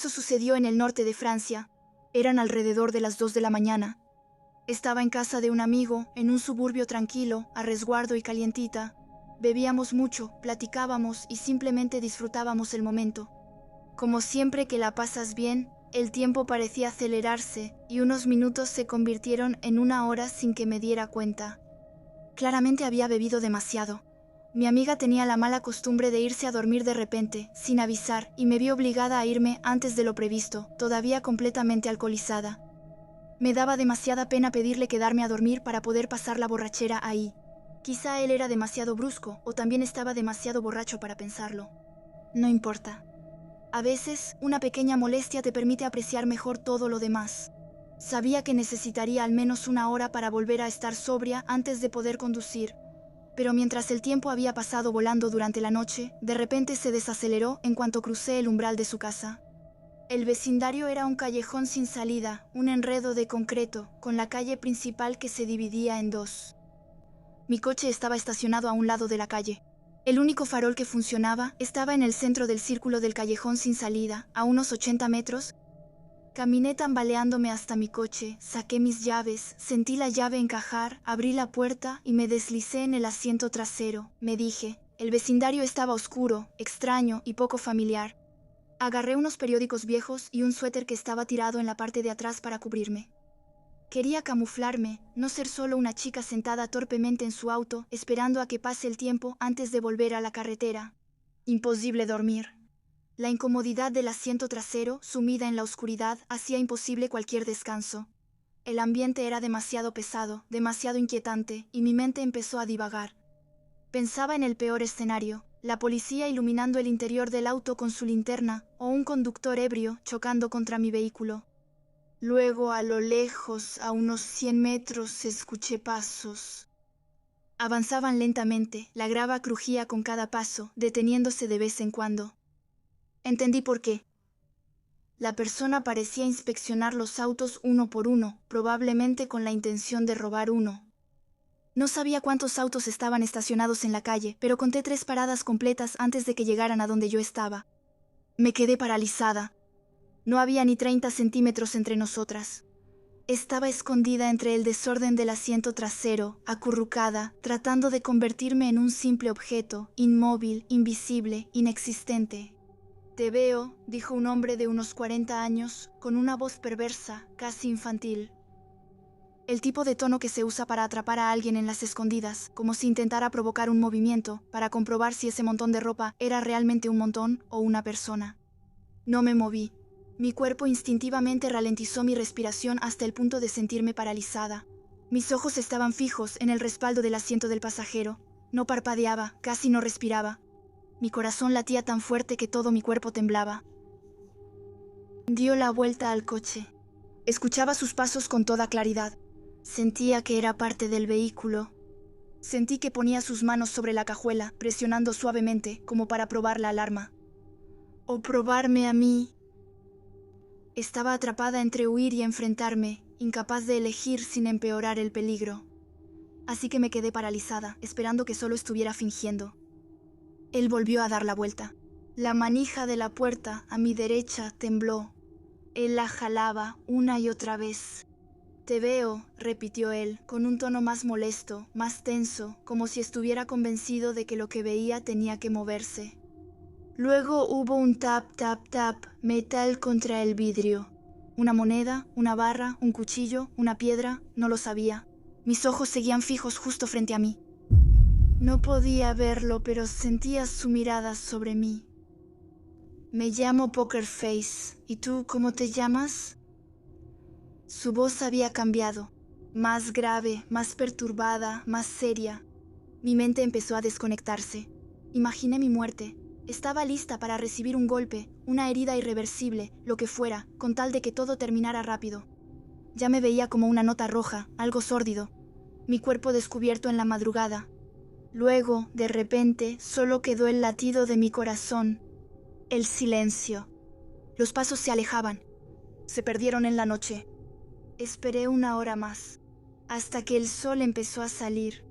Eso sucedió en el norte de Francia. Eran alrededor de las 2 de la mañana. Estaba en casa de un amigo, en un suburbio tranquilo, a resguardo y calientita. Bebíamos mucho, platicábamos y simplemente disfrutábamos el momento. Como siempre que la pasas bien, el tiempo parecía acelerarse y unos minutos se convirtieron en una hora sin que me diera cuenta. Claramente había bebido demasiado. Mi amiga tenía la mala costumbre de irse a dormir de repente, sin avisar, y me vi obligada a irme antes de lo previsto, todavía completamente alcoholizada. Me daba demasiada pena pedirle quedarme a dormir para poder pasar la borrachera ahí. Quizá él era demasiado brusco, o también estaba demasiado borracho para pensarlo. No importa. A veces, una pequeña molestia te permite apreciar mejor todo lo demás. Sabía que necesitaría al menos una hora para volver a estar sobria antes de poder conducir. Pero mientras el tiempo había pasado volando durante la noche, de repente se desaceleró en cuanto crucé el umbral de su casa. El vecindario era un callejón sin salida, un enredo de concreto, con la calle principal que se dividía en dos. Mi coche estaba estacionado a un lado de la calle. El único farol que funcionaba estaba en el centro del círculo del callejón sin salida, a unos 80 metros. Caminé tambaleándome hasta mi coche, saqué mis llaves, sentí la llave encajar, abrí la puerta y me deslicé en el asiento trasero. Me dije, el vecindario estaba oscuro, extraño y poco familiar. Agarré unos periódicos viejos y un suéter que estaba tirado en la parte de atrás para cubrirme. Quería camuflarme, no ser solo una chica sentada torpemente en su auto, esperando a que pase el tiempo antes de volver a la carretera. Imposible dormir. La incomodidad del asiento trasero, sumida en la oscuridad, hacía imposible cualquier descanso. El ambiente era demasiado pesado, demasiado inquietante, y mi mente empezó a divagar. Pensaba en el peor escenario, la policía iluminando el interior del auto con su linterna, o un conductor ebrio chocando contra mi vehículo. Luego, a lo lejos, a unos 100 metros, escuché pasos. Avanzaban lentamente, la grava crujía con cada paso, deteniéndose de vez en cuando. Entendí por qué. La persona parecía inspeccionar los autos uno por uno, probablemente con la intención de robar uno. No sabía cuántos autos estaban estacionados en la calle, pero conté 3 paradas completas antes de que llegaran a donde yo estaba. Me quedé paralizada. No había ni 30 centímetros entre nosotras. Estaba escondida entre el desorden del asiento trasero, acurrucada, tratando de convertirme en un simple objeto, inmóvil, invisible, inexistente. «Te veo», dijo un hombre de unos 40 años, con una voz perversa, casi infantil. El tipo de tono que se usa para atrapar a alguien en las escondidas, como si intentara provocar un movimiento, para comprobar si ese montón de ropa era realmente un montón o una persona. No me moví. Mi cuerpo instintivamente ralentizó mi respiración hasta el punto de sentirme paralizada. Mis ojos estaban fijos en el respaldo del asiento del pasajero. No parpadeaba, casi no respiraba. Mi corazón latía tan fuerte que todo mi cuerpo temblaba. Dio la vuelta al coche. Escuchaba sus pasos con toda claridad. Sentía que era parte del vehículo. Sentí que ponía sus manos sobre la cajuela, presionando suavemente, como para probar la alarma. O probarme a mí. Estaba atrapada entre huir y enfrentarme, incapaz de elegir sin empeorar el peligro. Así que me quedé paralizada, esperando que solo estuviera fingiendo. Él volvió a dar la vuelta. La manija de la puerta, a mi derecha, tembló. Él la jalaba una y otra vez. «Te veo», repitió él, con un tono más molesto, más tenso, como si estuviera convencido de que lo que veía tenía que moverse. Luego hubo un tap, tap, tap, metal contra el vidrio. Una moneda, una barra, un cuchillo, una piedra, no lo sabía. Mis ojos seguían fijos justo frente a mí. No podía verlo, pero sentía su mirada sobre mí. «Me llamo Poker Face. ¿Y tú cómo te llamas?» Su voz había cambiado. Más grave, más perturbada, más seria. Mi mente empezó a desconectarse. Imaginé mi muerte. Estaba lista para recibir un golpe, una herida irreversible, lo que fuera, con tal de que todo terminara rápido. Ya me veía como una nota roja, algo sórdido. Mi cuerpo descubierto en la madrugada. Luego, de repente, solo quedó el latido de mi corazón. El silencio. Los pasos se alejaban. Se perdieron en la noche. Esperé una hora más, hasta que el sol empezó a salir.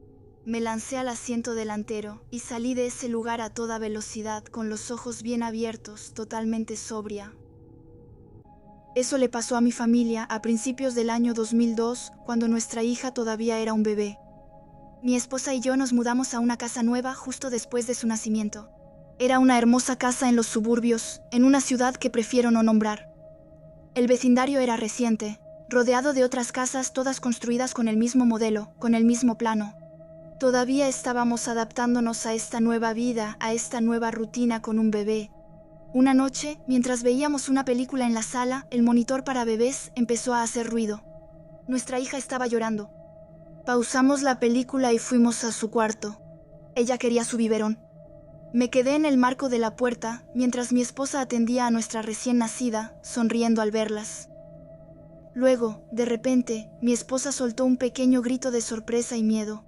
Me lancé al asiento delantero y salí de ese lugar a toda velocidad, con los ojos bien abiertos, totalmente sobria. Eso le pasó a mi familia a principios del año 2002, cuando nuestra hija todavía era un bebé. Mi esposa y yo nos mudamos a una casa nueva justo después de su nacimiento. Era una hermosa casa en los suburbios, en una ciudad que prefiero no nombrar. El vecindario era reciente, rodeado de otras casas todas construidas con el mismo modelo, con el mismo plano. Todavía estábamos adaptándonos a esta nueva vida, a esta nueva rutina con un bebé. Una noche, mientras veíamos una película en la sala, el monitor para bebés empezó a hacer ruido. Nuestra hija estaba llorando. Pausamos la película y fuimos a su cuarto. Ella quería su biberón. Me quedé en el marco de la puerta mientras mi esposa atendía a nuestra recién nacida, sonriendo al verlas. Luego, de repente, mi esposa soltó un pequeño grito de sorpresa y miedo.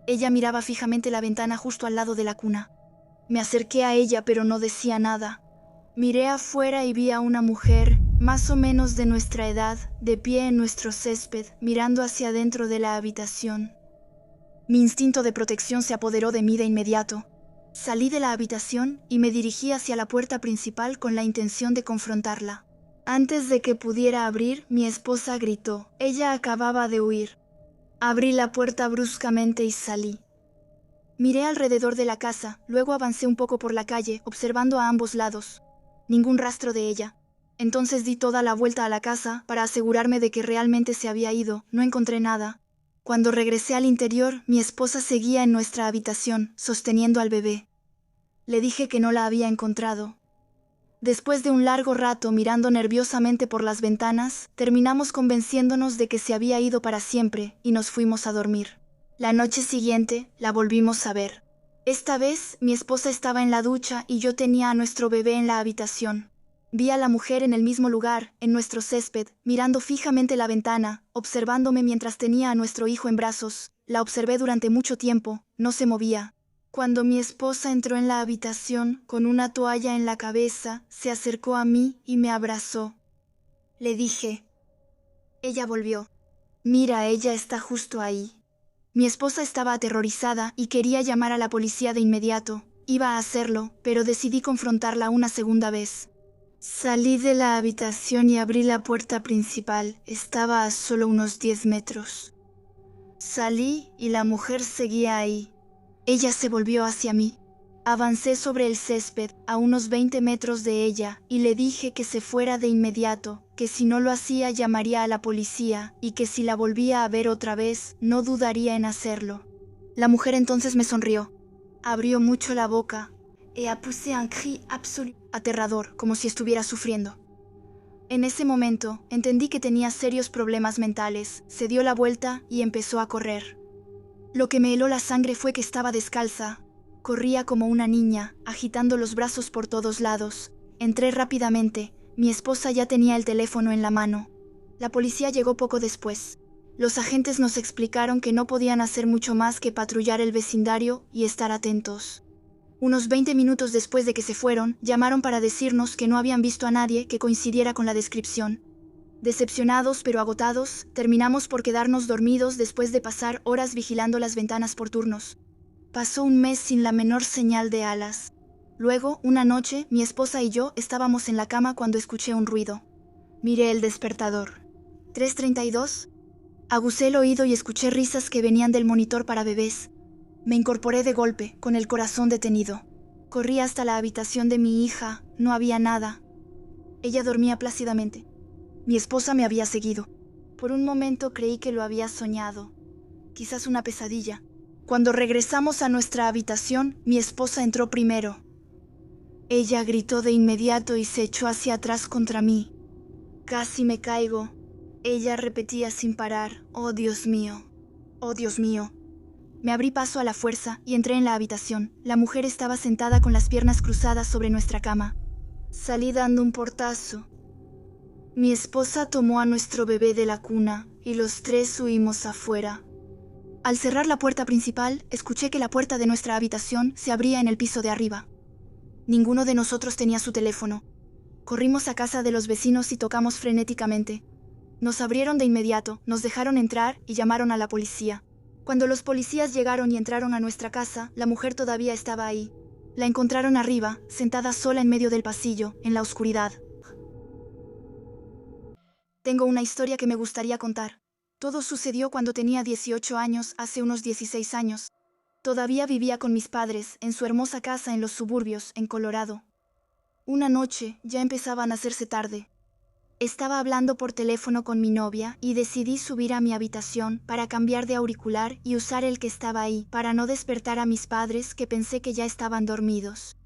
Ella miraba fijamente la ventana justo al lado de la cuna. Me acerqué a ella, pero no decía nada. Miré afuera y vi a una mujer, más o menos de nuestra edad, de pie en nuestro césped, mirando hacia adentro de la habitación. Mi instinto de protección se apoderó de mí de inmediato. Salí de la habitación y me dirigí hacia la puerta principal con la intención de confrontarla. Antes de que pudiera abrir, mi esposa gritó. Ella acababa de huir. Abrí la puerta bruscamente y salí. Miré alrededor de la casa, luego avancé un poco por la calle, observando a ambos lados. Ningún rastro de ella. Entonces di toda la vuelta a la casa para asegurarme de que realmente se había ido. No encontré nada. Cuando regresé al interior, mi esposa seguía en nuestra habitación, sosteniendo al bebé. Le dije que no la había encontrado. Después de un largo rato mirando nerviosamente por las ventanas, terminamos convenciéndonos de que se había ido para siempre y nos fuimos a dormir. La noche siguiente, la volvimos a ver. Esta vez, mi esposa estaba en la ducha y yo tenía a nuestro bebé en la habitación. Vi a la mujer en el mismo lugar, en nuestro césped, mirando fijamente la ventana, observándome mientras tenía a nuestro hijo en brazos. La observé durante mucho tiempo, no se movía. Cuando mi esposa entró en la habitación, con una toalla en la cabeza, se acercó a mí y me abrazó. Le dije. Ella volvió. Mira, ella está justo ahí. Mi esposa estaba aterrorizada y quería llamar a la policía de inmediato. Iba a hacerlo, pero decidí confrontarla una segunda vez. Salí de la habitación y abrí la puerta principal. Estaba a solo unos 10 metros. Salí y la mujer seguía ahí. Ella se volvió hacia mí. Avancé sobre el césped, a unos 20 metros de ella, y le dije que se fuera de inmediato, que si no lo hacía llamaría a la policía, y que si la volvía a ver otra vez, no dudaría en hacerlo. La mujer entonces me sonrió. Abrió mucho la boca, et a poussé un cri absolu, aterrador, como si estuviera sufriendo. En ese momento, entendí que tenía serios problemas mentales, se dio la vuelta y empezó a correr. Lo que me heló la sangre fue que estaba descalza. Corría como una niña, agitando los brazos por todos lados. Entré rápidamente. Mi esposa ya tenía el teléfono en la mano. La policía llegó poco después. Los agentes nos explicaron que no podían hacer mucho más que patrullar el vecindario y estar atentos. Unos 20 minutos después de que se fueron, llamaron para decirnos que no habían visto a nadie que coincidiera con la descripción. Decepcionados pero agotados, terminamos por quedarnos dormidos después de pasar horas vigilando las ventanas por turnos. Pasó un mes sin la menor señal de alas. Luego, una noche, mi esposa y yo estábamos en la cama cuando escuché un ruido. Miré el despertador. 3:32. Aguzé el oído y escuché risas que venían del monitor para bebés. Me incorporé de golpe, con el corazón detenido. Corrí hasta la habitación de mi hija. No había nada. Ella dormía plácidamente. Mi esposa me había seguido. Por un momento creí que lo había soñado. Quizás una pesadilla. Cuando regresamos a nuestra habitación, mi esposa entró primero. Ella gritó de inmediato y se echó hacia atrás contra mí. Casi me caigo. Ella repetía sin parar, «Oh, Dios mío. Oh, Dios mío». Me abrí paso a la fuerza y entré en la habitación. La mujer estaba sentada con las piernas cruzadas sobre nuestra cama. Salí dando un portazo. Mi esposa tomó a nuestro bebé de la cuna y los tres huimos afuera. Al cerrar la puerta principal, escuché que la puerta de nuestra habitación se abría en el piso de arriba. Ninguno de nosotros tenía su teléfono. Corrimos a casa de los vecinos y tocamos frenéticamente. Nos abrieron de inmediato, nos dejaron entrar y llamaron a la policía. Cuando los policías llegaron y entraron a nuestra casa, la mujer todavía estaba ahí. La encontraron arriba, sentada sola en medio del pasillo, en la oscuridad. Tengo una historia que me gustaría contar. Todo sucedió cuando tenía 18 años, hace unos 16 años. Todavía vivía con mis padres, en su hermosa casa en los suburbios, en Colorado. Una noche, ya empezaban a hacerse tarde. Estaba hablando por teléfono con mi novia y decidí subir a mi habitación para cambiar de auricular y usar el que estaba ahí, para no despertar a mis padres, que pensé que ya estaban dormidos.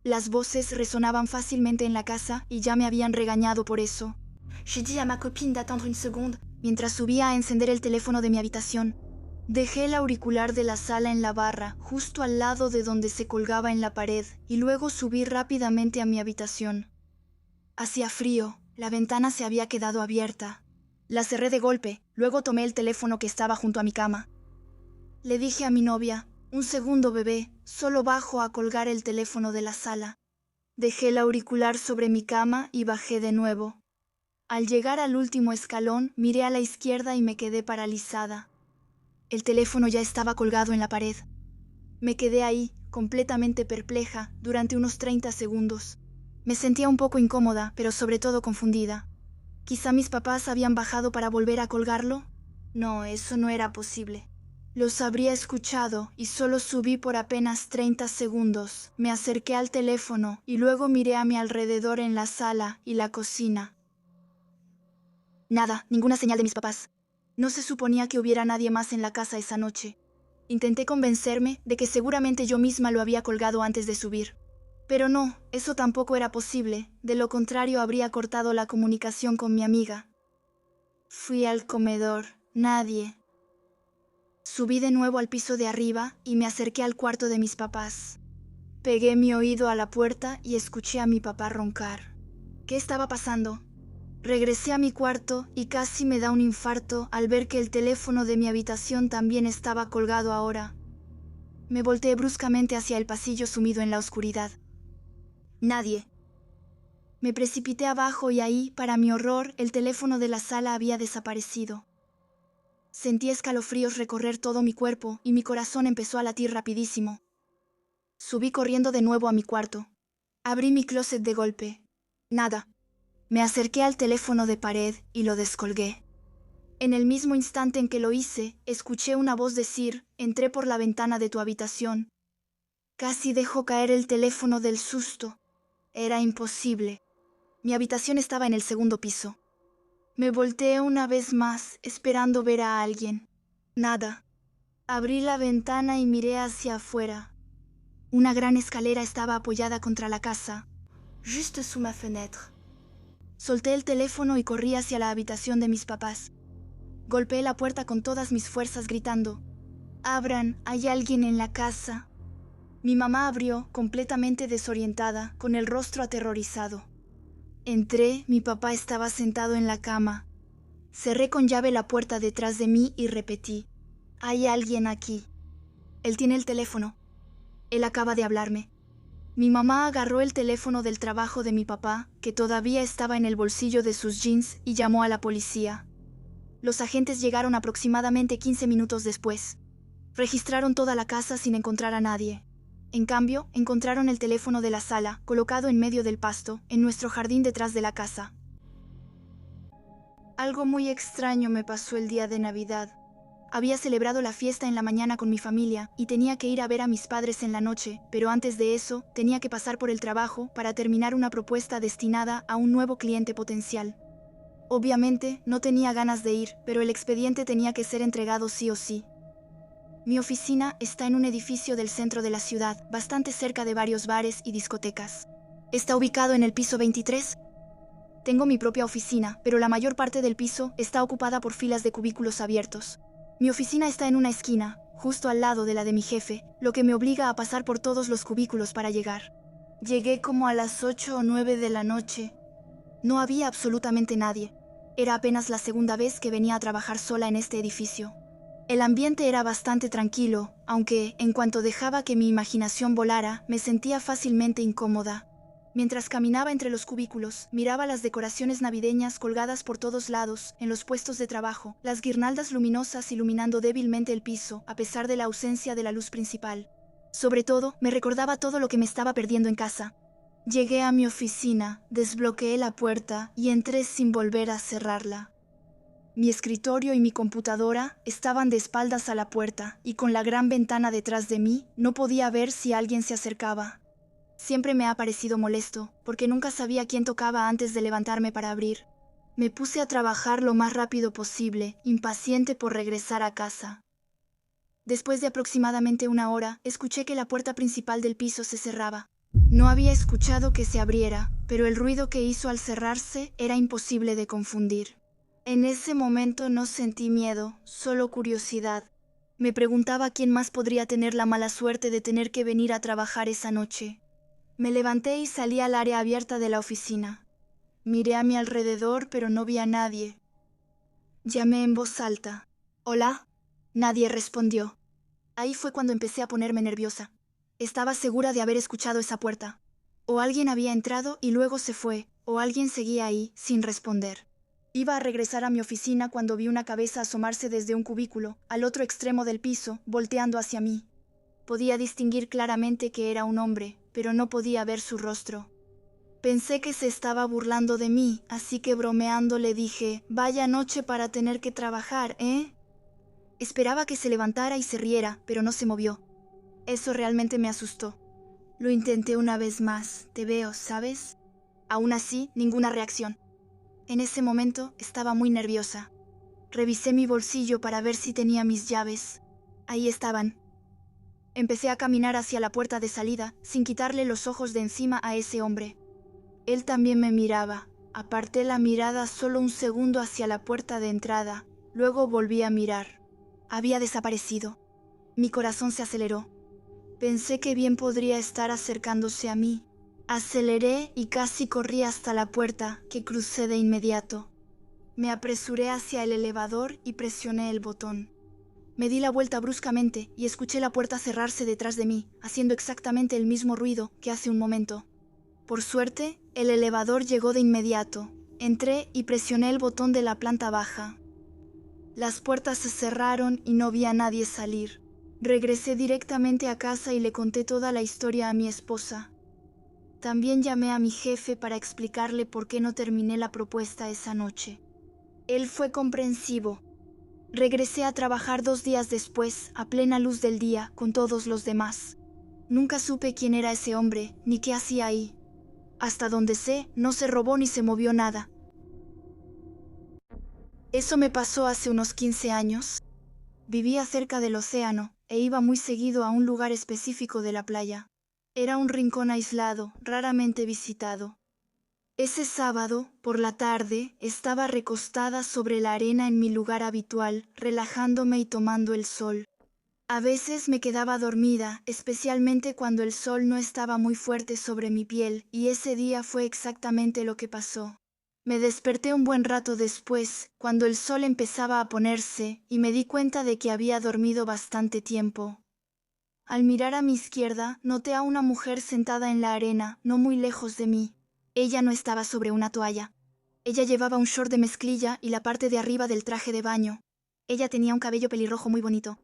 Las voces resonaban fácilmente en la casa y ya me habían regañado por eso. J'ai dit à ma copine d'attendre une seconde, mientras subía a encender el teléfono de mi habitación. Dejé el auricular de la sala en la barra, justo al lado de donde se colgaba en la pared, y luego subí rápidamente a mi habitación. Hacía frío, la ventana se había quedado abierta. La cerré de golpe, luego tomé el teléfono que estaba junto a mi cama. Le dije a mi novia: «Un segundo, bebé, solo bajo a colgar el teléfono de la sala». Dejé el auricular sobre mi cama y bajé de nuevo. Al llegar al último escalón, miré a la izquierda y me quedé paralizada. El teléfono ya estaba colgado en la pared. Me quedé ahí, completamente perpleja, durante unos 30 segundos. Me sentía un poco incómoda, pero sobre todo confundida. ¿Quizá mis papás habían bajado para volver a colgarlo? No, eso no era posible. Los habría escuchado y solo subí por apenas 30 segundos. Me acerqué al teléfono y luego miré a mi alrededor en la sala y la cocina. Nada, ninguna señal de mis papás. No se suponía que hubiera nadie más en la casa esa noche. Intenté convencerme de que seguramente yo misma lo había colgado antes de subir. Pero no, eso tampoco era posible, de lo contrario habría cortado la comunicación con mi amiga. Fui al comedor, nadie. Subí de nuevo al piso de arriba y me acerqué al cuarto de mis papás. Pegué mi oído a la puerta y escuché a mi papá roncar. ¿Qué estaba pasando? Regresé a mi cuarto y casi me da un infarto al ver que el teléfono de mi habitación también estaba colgado ahora. Me volteé bruscamente hacia el pasillo sumido en la oscuridad. Nadie. Me precipité abajo y ahí, para mi horror, el teléfono de la sala había desaparecido. Sentí escalofríos recorrer todo mi cuerpo y mi corazón empezó a latir rapidísimo. Subí corriendo de nuevo a mi cuarto. Abrí mi closet de golpe. Nada. Me acerqué al teléfono de pared y lo descolgué. En el mismo instante en que lo hice, escuché una voz decir: «Entré por la ventana de tu habitación». Casi dejó caer el teléfono del susto. Era imposible. Mi habitación estaba en el segundo piso. Me volteé una vez más, esperando ver a alguien. Nada. Abrí la ventana y miré hacia afuera. Una gran escalera estaba apoyada contra la casa, juste sous ma fenêtre. Solté el teléfono y corrí hacia la habitación de mis papás. Golpeé la puerta con todas mis fuerzas gritando: «Abran, hay alguien en la casa». Mi mamá abrió, completamente desorientada, con el rostro aterrorizado. Entré, mi papá estaba sentado en la cama. Cerré con llave la puerta detrás de mí y repetí: «Hay alguien aquí». Él tiene el teléfono. Él acaba de hablarme. Mi mamá agarró el teléfono del trabajo de mi papá, que todavía estaba en el bolsillo de sus jeans, y llamó a la policía. Los agentes llegaron aproximadamente 15 minutos después. Registraron toda la casa sin encontrar a nadie. En cambio, encontraron el teléfono de la sala, colocado en medio del pasto, en nuestro jardín detrás de la casa. Algo muy extraño me pasó el día de Navidad. Había celebrado la fiesta en la mañana con mi familia y tenía que ir a ver a mis padres en la noche, pero antes de eso tenía que pasar por el trabajo para terminar una propuesta destinada a un nuevo cliente potencial. Obviamente no tenía ganas de ir, pero el expediente tenía que ser entregado sí o sí. Mi oficina está en un edificio del centro de la ciudad, bastante cerca de varios bares y discotecas. Está ubicado en el piso 23. Tengo mi propia oficina, pero la mayor parte del piso está ocupada por filas de cubículos abiertos. Mi oficina está en una esquina, justo al lado de la de mi jefe, lo que me obliga a pasar por todos los cubículos para llegar. Llegué como a las 8 o 9 de la noche. No había absolutamente nadie. Era apenas la segunda vez que venía a trabajar sola en este edificio. El ambiente era bastante tranquilo, aunque, en cuanto dejaba que mi imaginación volara, me sentía fácilmente incómoda. Mientras caminaba entre los cubículos, miraba las decoraciones navideñas colgadas por todos lados, en los puestos de trabajo, las guirnaldas luminosas iluminando débilmente el piso, a pesar de la ausencia de la luz principal. Sobre todo, me recordaba todo lo que me estaba perdiendo en casa. Llegué a mi oficina, desbloqueé la puerta y entré sin volver a cerrarla. Mi escritorio y mi computadora estaban de espaldas a la puerta y con la gran ventana detrás de mí no podía ver si alguien se acercaba. Siempre me ha parecido molesto, porque nunca sabía quién tocaba antes de levantarme para abrir. Me puse a trabajar lo más rápido posible, impaciente por regresar a casa. Después de aproximadamente una hora, escuché que la puerta principal del piso se cerraba. No había escuchado que se abriera, pero el ruido que hizo al cerrarse era imposible de confundir. En ese momento no sentí miedo, solo curiosidad. Me preguntaba quién más podría tener la mala suerte de tener que venir a trabajar esa noche. Me levanté y salí al área abierta de la oficina. Miré a mi alrededor, pero no vi a nadie. Llamé en voz alta. «¿Hola?» Nadie respondió. Ahí fue cuando empecé a ponerme nerviosa. Estaba segura de haber escuchado esa puerta. O alguien había entrado y luego se fue, o alguien seguía ahí, sin responder. Iba a regresar a mi oficina cuando vi una cabeza asomarse desde un cubículo, al otro extremo del piso, volteando hacia mí. Podía distinguir claramente que era un hombre, pero no podía ver su rostro. Pensé que se estaba burlando de mí, así que bromeando le dije, «Vaya noche para tener que trabajar, ¿eh?» Esperaba que se levantara y se riera, pero no se movió. Eso realmente me asustó. Lo intenté una vez más. «Te veo, ¿sabes?» Aún así, ninguna reacción. En ese momento estaba muy nerviosa. Revisé mi bolsillo para ver si tenía mis llaves. Ahí estaban. Empecé a caminar hacia la puerta de salida, sin quitarle los ojos de encima a ese hombre. Él también me miraba. Aparté la mirada solo un segundo hacia la puerta de entrada. Luego volví a mirar. Había desaparecido. Mi corazón se aceleró. Pensé que bien podría estar acercándose a mí. Aceleré y casi corrí hasta la puerta, que crucé de inmediato. Me apresuré hacia el elevador y presioné el botón. Me di la vuelta bruscamente y escuché la puerta cerrarse detrás de mí, haciendo exactamente el mismo ruido que hace un momento. Por suerte, el elevador llegó de inmediato. Entré y presioné el botón de la planta baja. Las puertas se cerraron y no vi a nadie salir. Regresé directamente a casa y le conté toda la historia a mi esposa. También llamé a mi jefe para explicarle por qué no terminé la propuesta esa noche. Él fue comprensivo. Regresé a trabajar 2 días después, a plena luz del día, con todos los demás. Nunca supe quién era ese hombre, ni qué hacía ahí. Hasta donde sé, no se robó ni se movió nada. Eso me pasó hace unos 15 años. Vivía cerca del océano e iba muy seguido a un lugar específico de la playa. Era un rincón aislado, raramente visitado. Ese sábado, por la tarde, estaba recostada sobre la arena en mi lugar habitual, relajándome y tomando el sol. A veces me quedaba dormida, especialmente cuando el sol no estaba muy fuerte sobre mi piel, y ese día fue exactamente lo que pasó. Me desperté un buen rato después, cuando el sol empezaba a ponerse, y me di cuenta de que había dormido bastante tiempo. Al mirar a mi izquierda, noté a una mujer sentada en la arena, no muy lejos de mí. Ella no estaba sobre una toalla. Ella llevaba un short de mezclilla y la parte de arriba del traje de baño. Ella tenía un cabello pelirrojo muy bonito.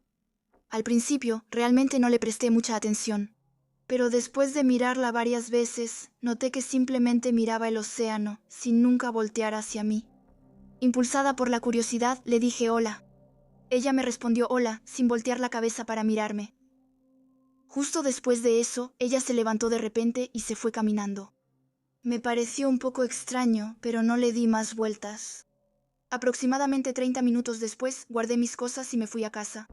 Al principio, realmente no le presté mucha atención. Pero después de mirarla varias veces, noté que simplemente miraba el océano, sin nunca voltear hacia mí. Impulsada por la curiosidad, le dije hola. Ella me respondió hola, sin voltear la cabeza para mirarme. Justo después de eso, ella se levantó de repente y se fue caminando. Me pareció un poco extraño, pero no le di más vueltas. Aproximadamente 30 minutos después, guardé mis cosas y me fui a casa.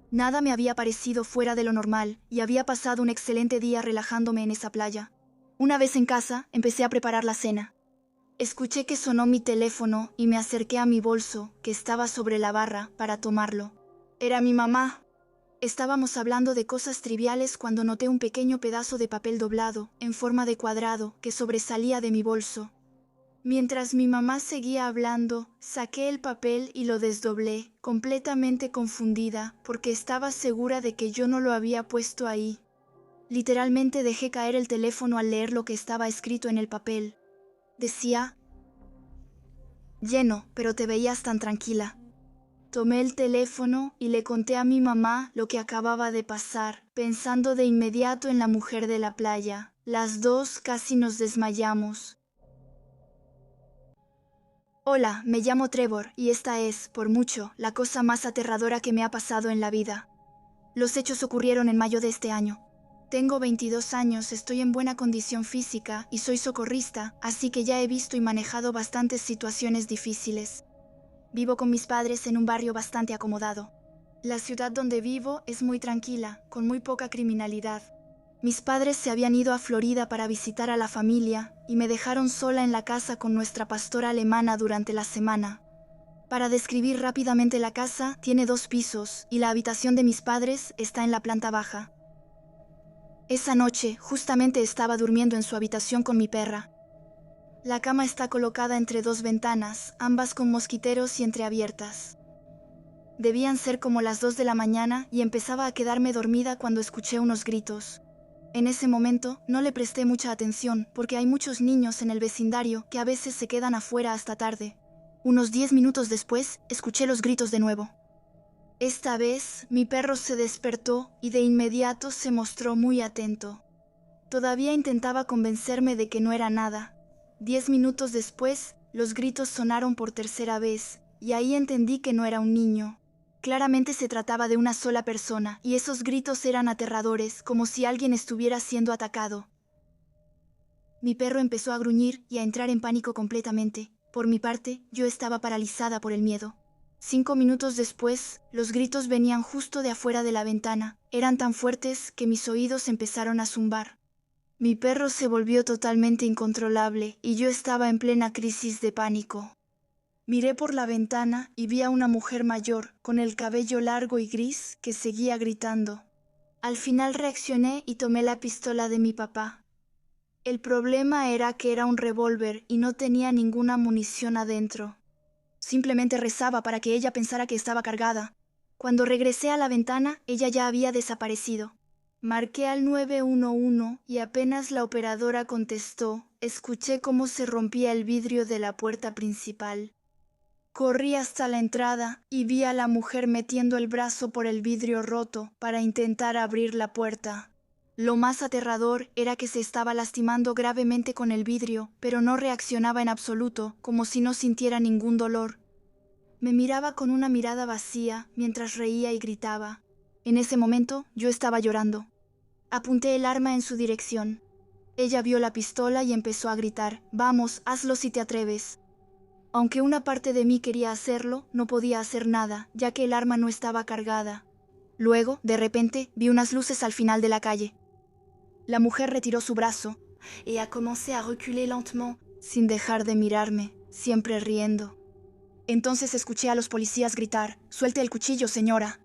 Nada me había parecido fuera de lo normal y había pasado un excelente día relajándome en esa playa. Una vez en casa, empecé a preparar la cena. Escuché que sonó mi teléfono y me acerqué a mi bolso, que estaba sobre la barra, para tomarlo. Era mi mamá. Estábamos hablando de cosas triviales cuando noté un pequeño pedazo de papel doblado, en forma de cuadrado, que sobresalía de mi bolso. Mientras mi mamá seguía hablando, saqué el papel y lo desdoblé, completamente confundida, porque estaba segura de que yo no lo había puesto ahí. Literalmente dejé caer el teléfono al leer lo que estaba escrito en el papel. Decía, lleno, pero te veías tan tranquila. Tomé el teléfono y le conté a mi mamá lo que acababa de pasar, pensando de inmediato en la mujer de la playa. Las dos casi nos desmayamos. Hola, me llamo Trevor y esta es, por mucho, la cosa más aterradora que me ha pasado en la vida. Los hechos ocurrieron en mayo de este año. Tengo 22 años, estoy en buena condición física y soy socorrista, así que ya he visto y manejado bastantes situaciones difíciles. Vivo con mis padres en un barrio bastante acomodado. La ciudad donde vivo es muy tranquila, con muy poca criminalidad. Mis padres se habían ido a Florida para visitar a la familia y me dejaron sola en la casa con nuestra pastora alemana durante la semana. Para describir rápidamente la casa, tiene 2 pisos y la habitación de mis padres está en la planta baja. Esa noche, justamente estaba durmiendo en su habitación con mi perra. La cama está colocada entre 2 ventanas, ambas con mosquiteros y entreabiertas. Debían ser como las 2 de la mañana y empezaba a quedarme dormida cuando escuché unos gritos. En ese momento no le presté mucha atención porque hay muchos niños en el vecindario que a veces se quedan afuera hasta tarde. Unos 10 minutos después, escuché los gritos de nuevo. Esta vez, mi perro se despertó y de inmediato se mostró muy atento. Todavía intentaba convencerme de que no era nada. 10 minutos después, los gritos sonaron por tercera vez, y ahí entendí que no era un niño. Claramente se trataba de una sola persona, y esos gritos eran aterradores, como si alguien estuviera siendo atacado. Mi perro empezó a gruñir y a entrar en pánico completamente. Por mi parte, yo estaba paralizada por el miedo. 5 minutos después, los gritos venían justo de afuera de la ventana. Eran tan fuertes que mis oídos empezaron a zumbar. Mi perro se volvió totalmente incontrolable y yo estaba en plena crisis de pánico. Miré por la ventana y vi a una mujer mayor, con el cabello largo y gris, que seguía gritando. Al final reaccioné y tomé la pistola de mi papá. El problema era que era un revólver y no tenía ninguna munición adentro. Simplemente rezaba para que ella pensara que estaba cargada. Cuando regresé a la ventana, ella ya había desaparecido. Marqué al 911 y apenas la operadora contestó, escuché cómo se rompía el vidrio de la puerta principal. Corrí hasta la entrada y vi a la mujer metiendo el brazo por el vidrio roto para intentar abrir la puerta. Lo más aterrador era que se estaba lastimando gravemente con el vidrio, pero no reaccionaba en absoluto, como si no sintiera ningún dolor. Me miraba con una mirada vacía mientras reía y gritaba. En ese momento yo estaba llorando. Apunté el arma en su dirección. Ella vio la pistola y empezó a gritar, «Vamos, hazlo si te atreves». Aunque una parte de mí quería hacerlo, no podía hacer nada, ya que el arma no estaba cargada. Luego, de repente, vi unas luces al final de la calle. La mujer retiró su brazo y a commencé a reculer lentement, sin dejar de mirarme, siempre riendo. Entonces escuché a los policías gritar, «Suelte el cuchillo, señora».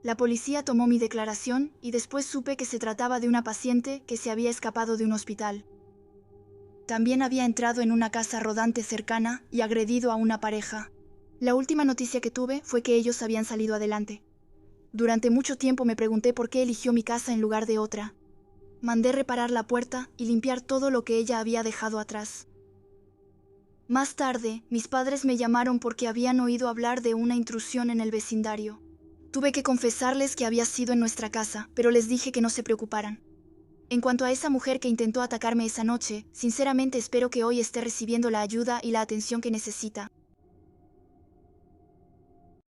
La policía tomó mi declaración y después supe que se trataba de una paciente que se había escapado de un hospital. También había entrado en una casa rodante cercana y agredido a una pareja. La última noticia que tuve fue que ellos habían salido adelante. Durante mucho tiempo me pregunté por qué eligió mi casa en lugar de otra. Mandé reparar la puerta y limpiar todo lo que ella había dejado atrás. Más tarde, mis padres me llamaron porque habían oído hablar de una intrusión en el vecindario. Tuve que confesarles que había sido en nuestra casa, pero les dije que no se preocuparan. En cuanto a esa mujer que intentó atacarme esa noche, sinceramente espero que hoy esté recibiendo la ayuda y la atención que necesita.